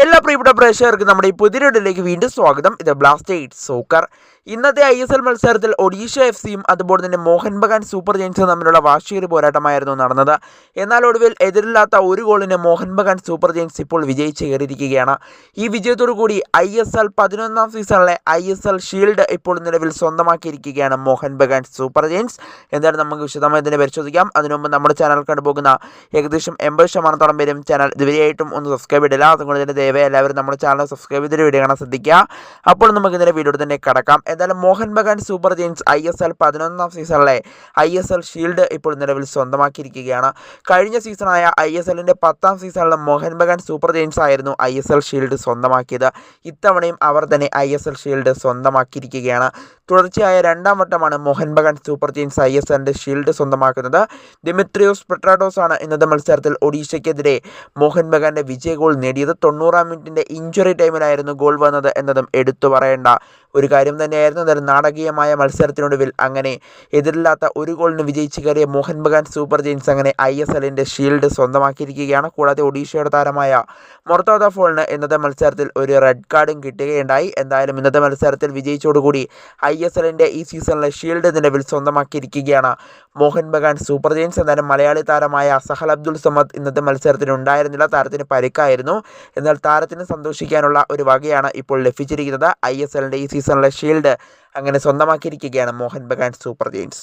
എല്ലാ പ്രിയപ്പെട്ട പ്രേക്ഷകർക്കും നമ്മുടെ ഈ പുതിയ വീഡിയോയിലേക്ക് വീണ്ടും സ്വാഗതം. ഇത് ബ്ലാസ്റ്റേഴ്സ് സോക്കർ. ഇന്നത്തെ ISL മത്സരത്തിൽ ഒഡീഷ FC-യും അതുപോലെ തന്നെ മോഹൻ ബഗാൻ സൂപ്പർ ജയൻസും തമ്മിലുള്ള വാശിയേറിയ പോരാട്ടമായിരുന്നു നടന്നത്. എന്നാൽ ഒടുവിൽ എതിരില്ലാത്ത ഒരു ഗോളിന് മോഹൻ ബഗാൻ സൂപ്പർ ജയൻസ് ഇപ്പോൾ വിജയിച്ച് കയറിയിരിക്കുകയാണ്. ഈ വിജയത്തോടു കൂടി ISL 11ാം സീസണിലെ ISL ഷീൽഡ് ഇപ്പോൾ നിലവിൽ സ്വന്തമാക്കിയിരിക്കുകയാണ് മോഹൻ ബഗാൻ സൂപ്പർ ജയൻസ്. എന്തായാലും നമുക്ക് വിശദമായി ഇതിനെ പരിശോധിക്കാം. അതിനുമുമ്പ് നമ്മുടെ ചാനൽ കണ്ടുപോകുന്ന ഏകദേശം 80% പേരും ചാനൽ ഇതുവരെയായിട്ടും ഒന്ന് സബ്സ്ക്രൈബ് ചെയ്തില്ല. അതുകൊണ്ട് തന്നെ ദയവായി എല്ലാവരും നമ്മുടെ ചാനൽ സബ്സ്ക്രൈബ് ചെയ്തൊരു വീഡിയോ കാണാൻ ശ്രദ്ധിക്കുക. അപ്പോൾ നമുക്ക് ഇതിൻ്റെ വീഡിയോ തന്നെ കടക്കാം. എന്തായാലും Mohun Bagan super giants ISL 11ാം സീസണിലെ ISL ഷീൽഡ് ഇപ്പോൾ നിലവിൽ സ്വന്തമാക്കിയിരിക്കുകയാണ്. കഴിഞ്ഞ സീസണായ ISLൻ്റെ 10ാം സീസണിലും മോഹൻ ബഗാൻ സൂപ്പർ ജയൻസ് ആയിരുന്നു ISL ഷീൽഡ് സ്വന്തമാക്കിയത്. ഇത്തവണയും അവർ തന്നെ ISL ഷീൽഡ് സ്വന്തമാക്കിയിരിക്കുകയാണ്. തുടർച്ചയായ രണ്ടാം വട്ടമാണ് മോഹൻ ബഗാൻ സൂപ്പർ ജയൻസ് ISLൻ്റെ ഷീൽഡ് സ്വന്തമാക്കുന്നത്. ദിമിത്രിയോസ് പെട്രാഡോസ് ആണ് ഇന്നത്തെ മത്സരത്തിൽ ഒഡീഷയ്ക്കെതിരെ മോഹൻ ബഗാൻ്റെ വിജയ ഗോൾ നേടിയത്. 90ാം മിനിറ്റിൻ്റെ ഇഞ്ചുറി ടൈമിലായിരുന്നു ഗോൾ വന്നത് എന്നതും എടുത്തു പറയേണ്ട ഒരു കാര്യം തന്നെയായിരുന്നു. എന്നാലും നാടകീയമായ മത്സരത്തിനൊടുവിൽ അങ്ങനെ എതിരില്ലാത്ത ഒരു ഗോളിന് വിജയിച്ച് കയറിയ മോഹൻ ബഗാൻ സൂപ്പർ ജയൻസ് അങ്ങനെ ISLൻ്റെ ഷീൽഡ് സ്വന്തമാക്കിയിരിക്കുകയാണ്. കൂടാതെ ഒഡീഷയുടെ താരമായ മൊർത്താദ ഫോളിന് ഇന്നത്തെ മത്സരത്തിൽ ഒരു റെഡ് കാർഡും കിട്ടുകയുണ്ടായി. എന്തായാലും ഇന്നത്തെ മത്സരത്തിൽ വിജയിച്ചോടുകൂടി ISLൻ്റെ ഈ സീസണിലെ ഷീൽഡ് നിലവിൽ സ്വന്തമാക്കിയിരിക്കുകയാണ് മോഹൻ ബഗാൻ സൂപ്പർ ജയൻസ്. എന്തായാലും മലയാളി താരമായ സഹൽ അബ്ദുൾ സമദ് ഇന്നത്തെ മത്സരത്തിന് ഉണ്ടായിരുന്നില്ല. താരത്തിന് പരിക്കായിരുന്നു. എന്നാൽ താരത്തിന് സന്തോഷിക്കാനുള്ള ഒരു വകയാണ് ഇപ്പോൾ ലഭിച്ചിരിക്കുന്നത്. ISLൻ്റെ ഈ സീസണിലെ ഷീൽഡ് അങ്ങനെ സ്വന്തമാക്കിയിരിക്കുകയാണ് മോഹൻ ബഗാൻ സൂപ്പർ ജയൻസ്.